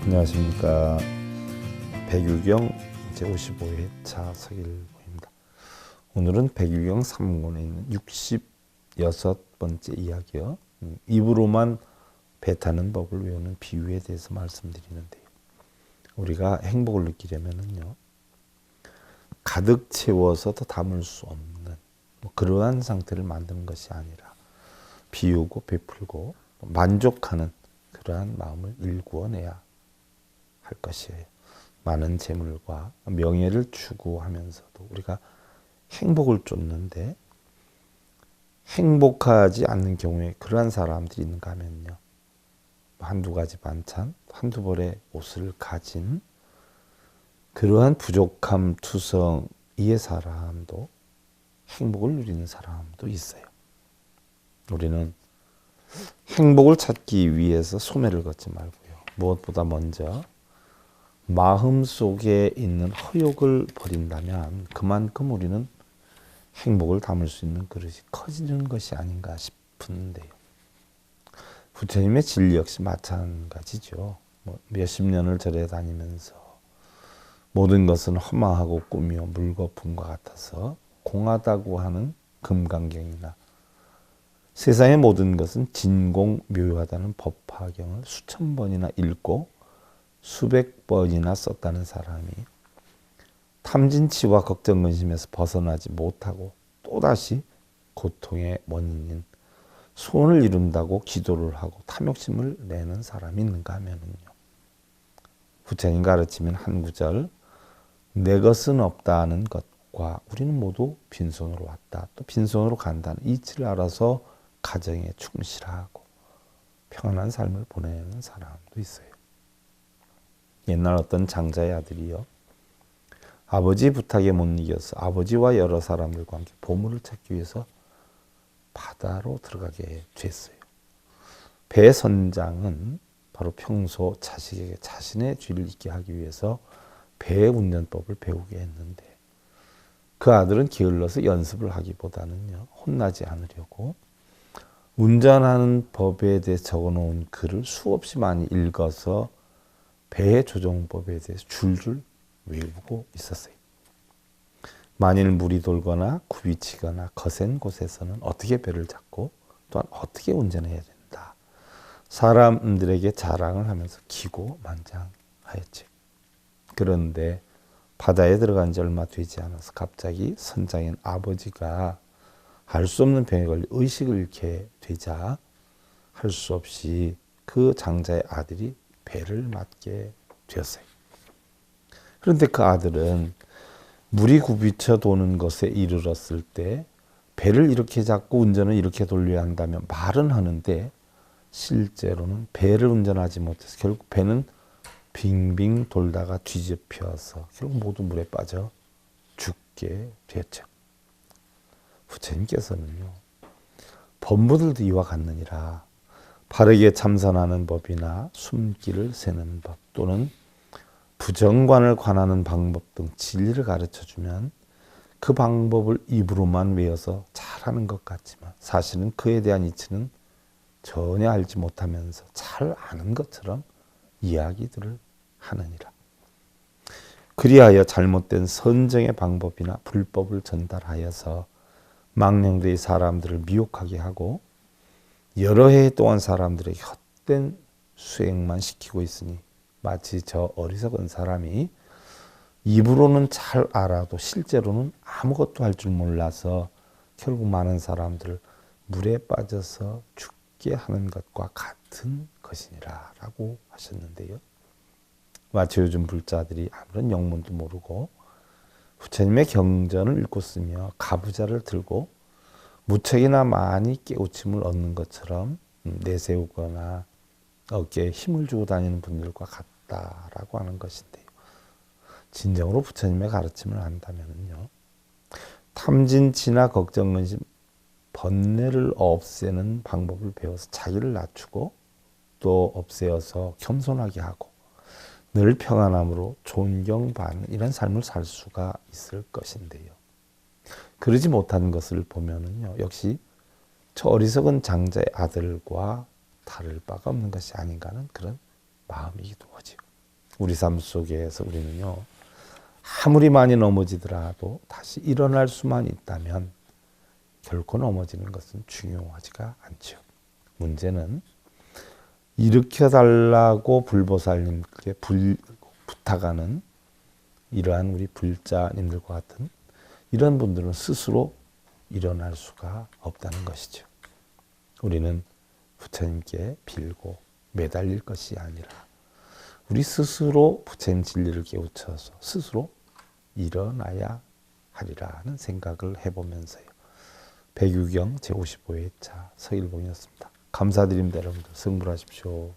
안녕하십니까. 백유경 제55회차 서길보입니다. 오늘은 백유경 3권에 있는 66번째 이야기요. 입으로만 배 타는 법을 외우는 비유에 대해서 말씀드리는데요. 우리가 행복을 느끼려면은요, 가득 채워서 더 담을 수 없는 그러한 상태를 만드는 것이 아니라 비우고 베풀고 만족하는 그러한 마음을 일구어내야 할 것이에요. 많은 재물과 명예를 추구하면서도 우리가 행복을 쫓는데 행복하지 않는 경우에 그러한 사람들이 있는가 하면요, 한두 가지 반찬, 한두 벌의 옷을 가진 그러한 부족함 투성이의 사람도 행복을 누리는 사람도 있어요. 우리는 행복을 찾기 위해서 소매를 걷지 말고요, 무엇보다 먼저 마음 속에 있는 허욕을 버린다면 그만큼 우리는 행복을 담을 수 있는 그릇이 커지는 것이 아닌가 싶은데요. 부처님의 진리 역시 마찬가지죠. 몇십 년을 절에 다니면서 모든 것은 허망하고 꾸며 물거품과 같아서 공하다고 하는 금강경이나 세상의 모든 것은 진공묘하다는 법화경을 수천 번이나 읽고 수백 번이나 썼다는 사람이 탐진치와 걱정 근심에서 벗어나지 못하고 또다시 고통의 원인인 소원을 이룬다고 기도를 하고 탐욕심을 내는 사람이 있는가 하면은요, 부처님 가르치면 한 구절, 내 것은 없다는 것과 우리는 모두 빈손으로 왔다, 또 빈손으로 간다는 이치를 알아서 가정에 충실하고 평안한 삶을 보내는 사람도 있어요. 옛날 어떤 장자의 아들이요, 아버지 부탁에 못 이겨서 아버지와 여러 사람들과 함께 보물을 찾기 위해서 바다로 들어가게 됐어요. 배 선장은 바로 평소 자식에게 자신의 죄를 잊게 하기 위해서 배 운전법을 배우게 했는데, 그 아들은 게을러서 연습을 하기보다는요, 혼나지 않으려고 운전하는 법에 대해 적어놓은 글을 수없이 많이 읽어서 배 조종법에 대해서 줄줄 외우고 있었어요. 만일 물이 돌거나 굽이 치거나 거센 곳에서는 어떻게 배를 잡고 또한 어떻게 운전해야 된다, 사람들에게 자랑을 하면서 기고만장하였지. 그런데 바다에 들어간 지 얼마 되지 않아서 갑자기 선장인 아버지가 할 수 없는 병에 걸려 의식을 잃게 되자 할 수 없이 그 장자의 아들이 배를 맡게 되었어요. 그런데 그 아들은 물이 굽이쳐 도는 것에 이르렀을 때 배를 이렇게 잡고 운전을 이렇게 돌려야 한다면 말은 하는데 실제로는 배를 운전하지 못해서 결국 배는 빙빙 돌다가 뒤집혀서 결국 모두 물에 빠져 죽게 되었죠. 부처님께서는요, 범부들도 이와 같느니라 바르게 참선하는 법이나 숨기를 세는 법 또는 부정관을 관하는 방법 등 진리를 가르쳐주면 그 방법을 입으로만 외워서 잘하는 것 같지만 사실은 그에 대한 이치는 전혀 알지 못하면서 잘 아는 것처럼 이야기들을 하느니라. 그리하여 잘못된 선정의 방법이나 불법을 전달하여서 망령되이 사람들을 미혹하게 하고 여러 해 동안 사람들에게 헛된 수행만 시키고 있으니 마치 저 어리석은 사람이 입으로는 잘 알아도 실제로는 아무것도 할 줄 몰라서 결국 많은 사람들을 물에 빠져서 죽게 하는 것과 같은 것이니라 라고 하셨는데요. 마치 요즘 불자들이 아무런 영문도 모르고 부처님의 경전을 읽고 쓰며 가부좌를 들고 무척이나 많이 깨우침을 얻는 것처럼 내세우거나 어깨에 힘을 주고 다니는 분들과 같다라고 하는 것인데요. 진정으로 부처님의 가르침을 안다면요, 탐진치나 걱정 근심 번뇌를 없애는 방법을 배워서 자기를 낮추고 또 없애어서 겸손하게 하고 늘 평안함으로 존경받는 이런 삶을 살 수가 있을 것인데요. 그러지 못하는 것을 보면은요, 역시 저 어리석은 장자의 아들과 다를 바가 없는 것이 아닌가 하는 그런 마음이기도 하죠. 우리 삶 속에서 우리는요, 아무리 많이 넘어지더라도 다시 일어날 수만 있다면 결코 넘어지는 것은 중요하지가 않죠. 문제는 일으켜달라고 불보살님께 부탁하는 이러한 우리 불자님들과 같은 이런 분들은 스스로 일어날 수가 없다는 것이죠. 우리는 부처님께 빌고 매달릴 것이 아니라 우리 스스로 부처님 진리를 깨우쳐서 스스로 일어나야 하리라는 생각을 해보면서요. 백유경 제55회차 서일봉이었습니다. 감사드립니다. 여러분들 성불하십시오.